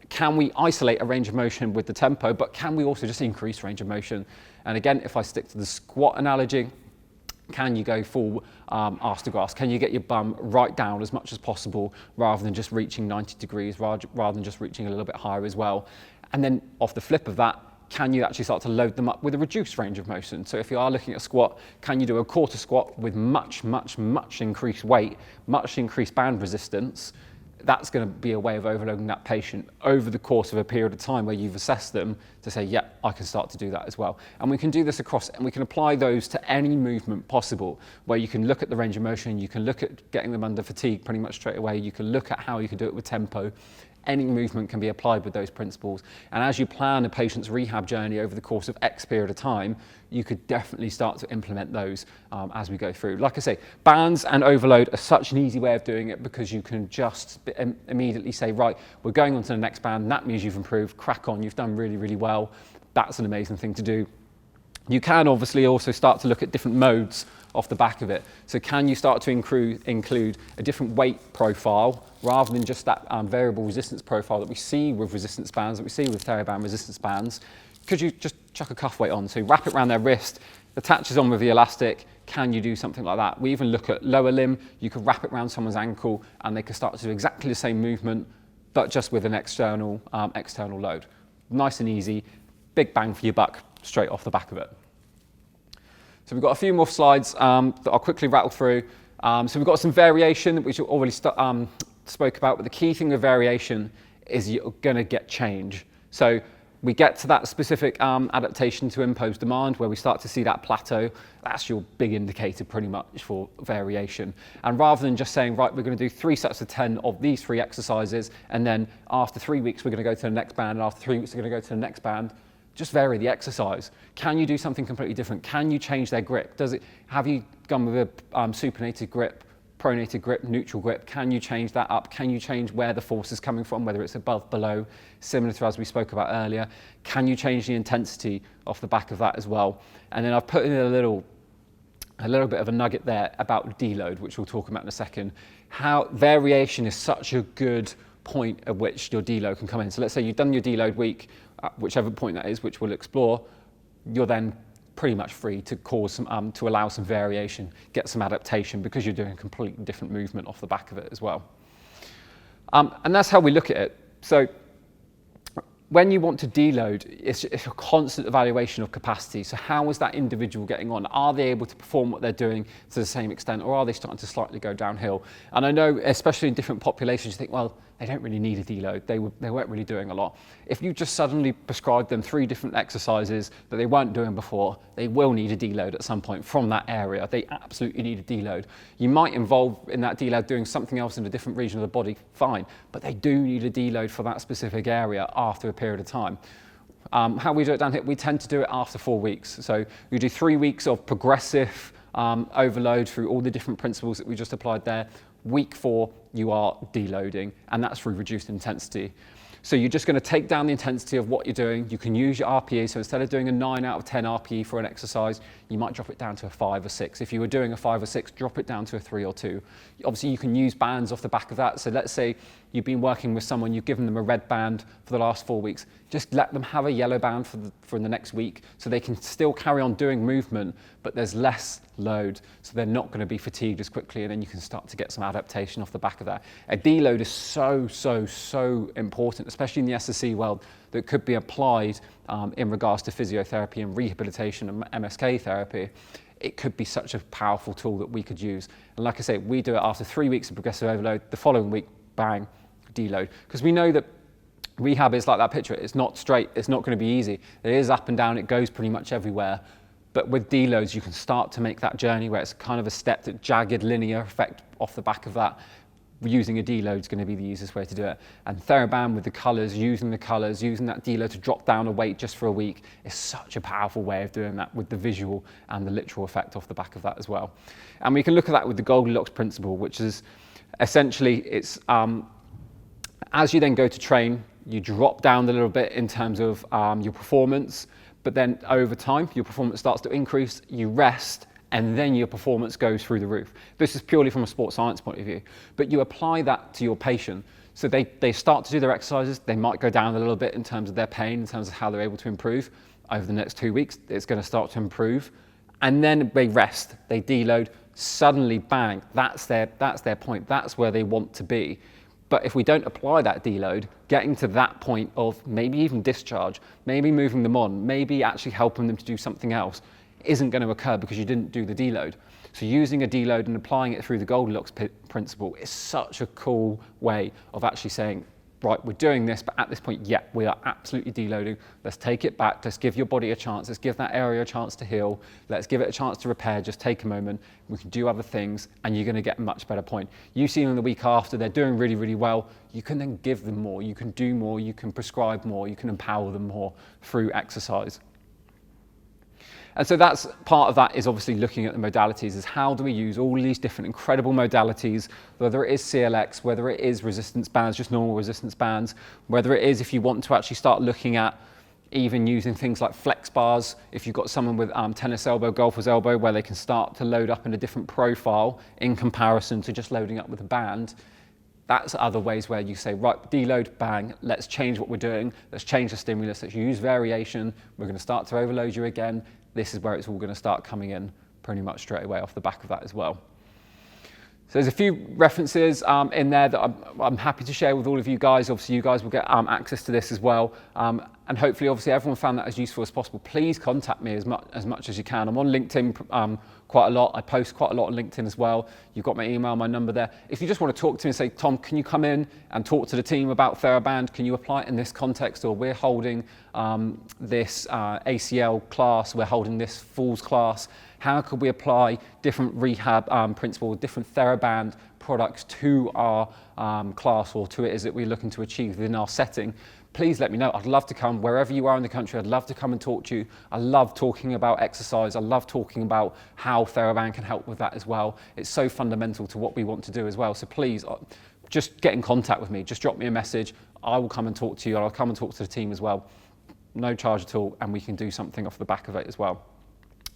Can we isolate a range of motion with the tempo, but can we also just increase range of motion? And again, if I stick to the squat analogy, Can you go full arse to grass? Can you get your bum right down as much as possible rather than just reaching 90 degrees, rather than just reaching a little bit higher as well? And then off the flip of that, can you actually start to load them up with a reduced range of motion? So if you are looking at a squat, can you do a quarter squat with much increased weight, much increased band resistance? That's going to be a way of overloading that patient over the course of a period of time where you've assessed them to say, yeah, I can start to do that as well. And we can do this across, and we can apply those to any movement possible, where you can look at the range of motion, you can look at getting them under fatigue pretty much straight away, you can look at how you can do it with tempo. Any movement can be applied with those principles. And as you plan a patient's rehab journey over the course of X period of time, you could definitely start to implement those as we go through. Like I say, bands and overload are such an easy way of doing it, because you can just immediately say, right, we're going on to the next band. That means you've improved, crack on, you've done really well. That's an amazing thing to do. You can obviously also start to look at different modes off the back of it. So can you start to include a different weight profile rather than just that variable resistance profile that we see with resistance bands, that we see with THERABAND resistance bands? Could you just chuck a cuff weight on? So wrap it around their wrist, attaches on with the elastic. Can you do something like that? We even look at lower limb. You could wrap it around someone's ankle and they could start to do exactly the same movement, but just with an external load. Nice and easy, big bang for your buck straight off the back of it. So we've got a few more slides that I'll quickly rattle through. So we've got some variation, which we already spoke about, but the key thing with variation is you're going to get change. So we get to that specific adaptation to imposed demand where we start to see that plateau. That's your big indicator pretty much for variation. And rather than just saying, right, we're going to do 3 sets of 10 of these 3 exercises, and then after 3 weeks, we're going to go to the next band, and after 3 weeks, we're going to go to the next band. Just vary the exercise. Can you do something completely different? Can you change their grip? Have you gone with a supinated grip, pronated grip, neutral grip? Can you change that up? Can you change where the force is coming from, whether it's above, below, similar to as we spoke about earlier? Can you change the intensity off the back of that as well? And then I've put in a little bit of a nugget there about deload, which we'll talk about in a second. How variation is such a good point at which your deload can come in. So let's say you've done your deload week, whichever point that is, which we'll explore, you're then pretty much free to cause some, to allow some variation, get some adaptation, because you're doing a completely different movement off the back of it as well. And that's how we look at it. So when you want to deload, it's a constant evaluation of capacity. So how is that individual getting on? Are they able to perform what they're doing to the same extent, or are they starting to slightly go downhill? And I know, especially in different populations, you think, well, they don't really need a deload. They weren't really doing a lot. If you just suddenly prescribe them 3 different exercises that they weren't doing before, they will need a deload at some point from that area. They absolutely need a deload. You might involve in that deload doing something else in a different region of the body, fine, but they do need a deload for that specific area after a period of time. How we do it down here, we tend to do it after 4 weeks. So we do 3 weeks of progressive overload through all the different principles that we just applied there. Week 4, you are deloading, and that's through reduced intensity. So you're just going to take down the intensity of what you're doing. You can use your RPE. So instead of doing a 9 out of 10 RPE for an exercise, you might drop it down to a 5 or 6. If you were doing a 5 or 6, drop it down to a 3 or 2. Obviously, you can use bands off the back of that. So let's say you've been working with someone, you've given them a red band for the last 4 weeks. Just let them have a yellow band for the next week, so they can still carry on doing movement, but there's less load, so they're not going to be fatigued as quickly, and then you can start to get some adaptation off the back of that. A deload is so important, especially in the SSC world, that could be applied in regards to physiotherapy and rehabilitation and MSK therapy. It could be such a powerful tool that we could use. And like I say, we do it after 3 weeks of progressive overload. The following week, bang, deload. Because we know that rehab is like that picture. It's not straight. It's not going to be easy. It is up and down. It goes pretty much everywhere. But with deloads, you can start to make that journey where it's kind of a stepped, jagged, linear effect off the back of that. Using a deload is going to be the easiest way to do it. And THERABAND with the colours, using that deload to drop down a weight just for a week is such a powerful way of doing that, with the visual and the literal effect off the back of that as well. And we can look at that with the Goldilocks principle, which is essentially, it's as you then go to train, you drop down a little bit in terms of your performance, but then over time, your performance starts to increase, you rest, and then your performance goes through the roof. This is purely from a sports science point of view, but you apply that to your patient. So they start to do their exercises, they might go down a little bit in terms of their pain, in terms of how they're able to improve. Over the next 2 weeks, it's going to start to improve. and then they rest, they deload, suddenly bang, that's their point, that's where they want to be. But if we don't apply that deload, getting to that point of maybe even discharge, maybe moving them on, maybe actually helping them to do something else, isn't going to occur because you didn't do the deload. So using a deload and applying it through the Goldilocks principle is such a cool way of actually saying, right, we're doing this, but at this point, yeah, we are absolutely deloading. Let's take it back. Let's give your body a chance. Let's give that area a chance to heal. Let's give it a chance to repair. Just take a moment. We can do other things, and you're going to get a much better point. You see them the week after, they're doing really, really well. You can then give them more. You can do more. You can prescribe more. You can empower them more through exercise. And so that's part of that, is obviously looking at the modalities, is how do we use all these different incredible modalities, whether it is CLX, whether it is resistance bands, just normal resistance bands, whether it is if you want to actually start looking at even using things like flex bars, if you've got someone with tennis elbow, golfer's elbow, where they can start to load up in a different profile in comparison to just loading up with a band. That's other ways where you say, right, deload, bang, let's change what we're doing, let's change the stimulus, let's use variation, we're going to start to overload you again. This is where it's all going to start coming in pretty much straight away off the back of that as well. So there's a few references in there that I'm happy to share with all of you guys. Obviously, you guys will get access to this as well. And hopefully, obviously, everyone found that as useful as possible. Please contact me as much as you can. I'm on LinkedIn quite a lot. I post quite a lot on LinkedIn as well. You've got my email, my number there. If you just want to talk to me and say, Tom, can you come in and talk to the team about THERABAND? Can you apply it in this context? Or we're holding this ACL class, we're holding this Falls class. How could we apply different rehab principles, different THERABAND products to our class, or to it is that we're looking to achieve within our setting? Please let me know. I'd love to come wherever you are in the country. I'd love to come and talk to you. I love talking about exercise. I love talking about how THERABAND can help with that as well. It's so fundamental to what we want to do as well. So please just get in contact with me. Just drop me a message. I will come and talk to you. I'll come and talk to the team as well. No charge at all, and we can do something off the back of it as well.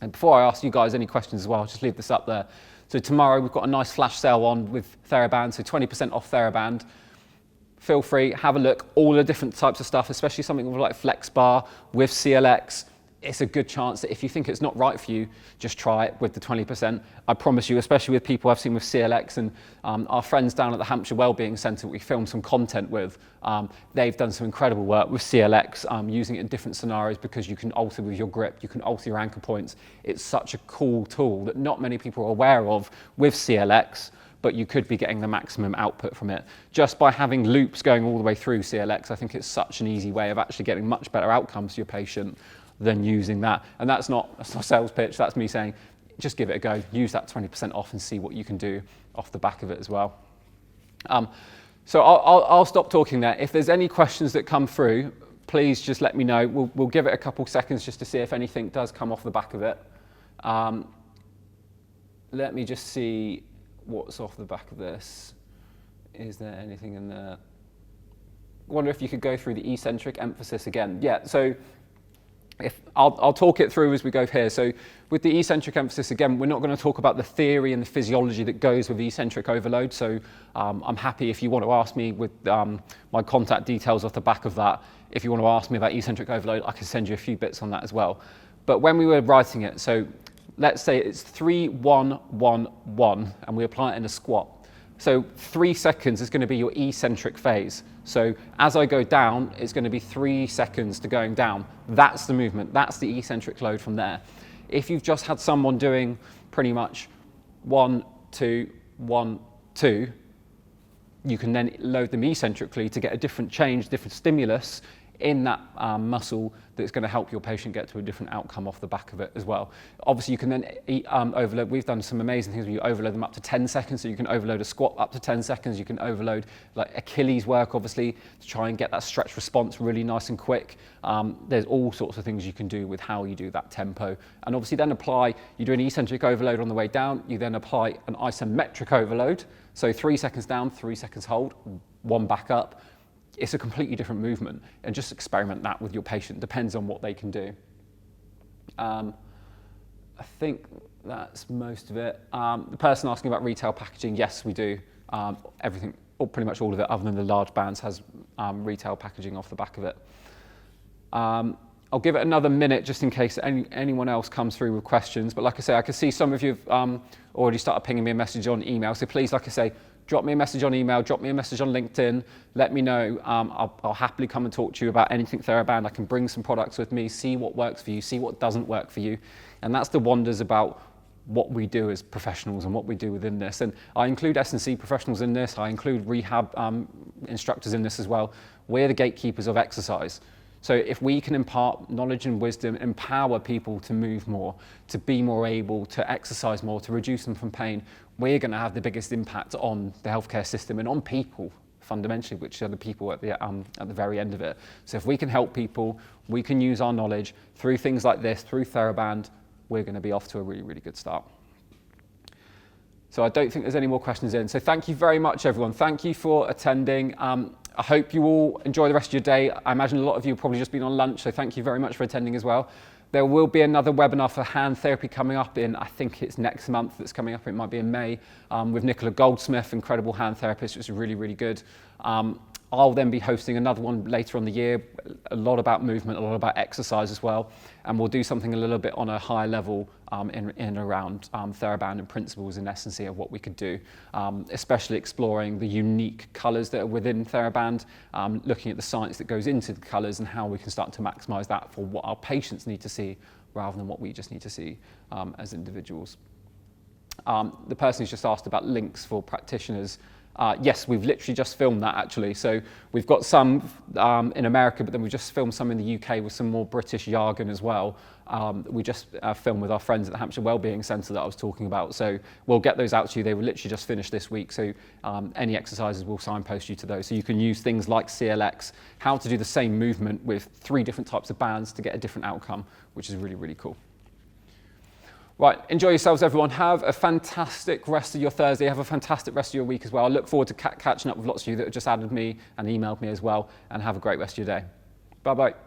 And before I ask you guys any questions as well, I'll just leave this up there. So tomorrow we've got a nice flash sale on with THERABAND, so 20% off THERABAND. Feel free, have a look, all the different types of stuff, especially something like Flex Bar with CLX. It's a good chance that if you think it's not right for you, just try it with the 20%. I promise you, especially with people I've seen with CLX and our friends down at the Hampshire Wellbeing Centre, we filmed some content with. They've done some incredible work with CLX, using it in different scenarios because you can alter with your grip, you can alter your anchor points. It's such a cool tool that not many people are aware of with CLX, but you could be getting the maximum output from it. Just by having loops going all the way through CLX, I think it's such an easy way of actually getting much better outcomes for your patient than using that. And that's not a sales pitch, that's me saying, just give it a go, use that 20% off and see what you can do off the back of it as well. So I'll stop talking there. If there's any questions that come through, please just let me know. We'll give it a couple seconds just to see if anything does come off the back of it. Let me just see what's off the back of this. Is there anything in there? I wonder if you could go through the eccentric emphasis again. Yeah, so I'll talk it through as we go here. So with the eccentric emphasis, again, we're not going to talk about the theory and the physiology that goes with eccentric overload. So I'm happy if you want to ask me with my contact details off the back of that. If you want to ask me about eccentric overload, I can send you a few bits on that as well. But when we were writing it, so let's say it's 3, 1, 1, 1, and we apply it in a squat. So 3 seconds is going to be your eccentric phase. So as I go down, it's going to be 3 seconds to going down. That's the movement. That's the eccentric load from there. If you've just had someone doing pretty much 1, 2, 1, 2, you can then load them eccentrically to get a different change, different stimulus in that muscle that's going to help your patient get to a different outcome off the back of it as well. Obviously, you can then overload. We've done some amazing things where you overload them up to 10 seconds, so you can overload a squat up to 10 seconds. You can overload like Achilles work, obviously, to try and get that stretch response really nice and quick. There's all sorts of things you can do with how you do that tempo. And obviously then you do an eccentric overload on the way down, you then apply an isometric overload. So 3 seconds down, 3 seconds hold, 1 back up. It's a completely different movement, and just experiment that with your patient. Depends on what they can do. I think that's most of it. The person asking about retail packaging, yes, we do. Everything, or pretty much all of it, other than the large bands, has retail packaging off the back of it. I'll give it another minute just in case anyone else comes through with questions. But like I say, I can see some of you have already started pinging me a message on email. So please, like I say, drop me a message on email, drop me a message on LinkedIn. Let me know. I'll happily come and talk to you about anything THERABAND. I can bring some products with me, see what works for you, see what doesn't work for you. And that's the wonders about what we do as professionals and what we do within this. And I include S&C professionals in this. I include rehab instructors in this as well. We're the gatekeepers of exercise. So if we can impart knowledge and wisdom, empower people to move more, to be more able, to exercise more, to reduce them from pain, we're going to have the biggest impact on the healthcare system and on people fundamentally, which are the people at the very end of it. So if we can help people, we can use our knowledge through things like this, through THERABAND, we're going to be off to a really, really good start. So I don't think there's any more questions in. So thank you very much, everyone. Thank you for attending. I hope you all enjoy the rest of your day. I imagine a lot of you have probably just been on lunch, so thank you very much for attending as well. There will be another webinar for hand therapy coming up in, I think it's next month that's coming up, it might be in May, with Nicola Goldsmith, incredible hand therapist, which is really, really good. I'll then be hosting another one later on the year, a lot about movement, a lot about exercise as well, and we'll do something a little bit on a higher level in and around THERABAND and principles in essence of what we could do, especially exploring the unique colours that are within THERABAND, looking at the science that goes into the colours and how we can start to maximise that for what our patients need to see rather than what we just need to see as individuals. The person who's just asked about links for practitioners, yes, we've literally just filmed that actually. So we've got some in America, but then we just filmed some in the UK with some more British jargon as well. We just filmed with our friends at the Hampshire Wellbeing Centre that I was talking about. So we'll get those out to you. They were literally just finished this week. So any exercises, we'll signpost you to those. So you can use things like CLX, how to do the same movement with 3 different types of bands to get a different outcome, which is really, really cool. Right, enjoy yourselves, everyone. Have a fantastic rest of your Thursday. Have a fantastic rest of your week as well. I look forward to catching up with lots of you that have just added me and emailed me as well. And have a great rest of your day. Bye-bye.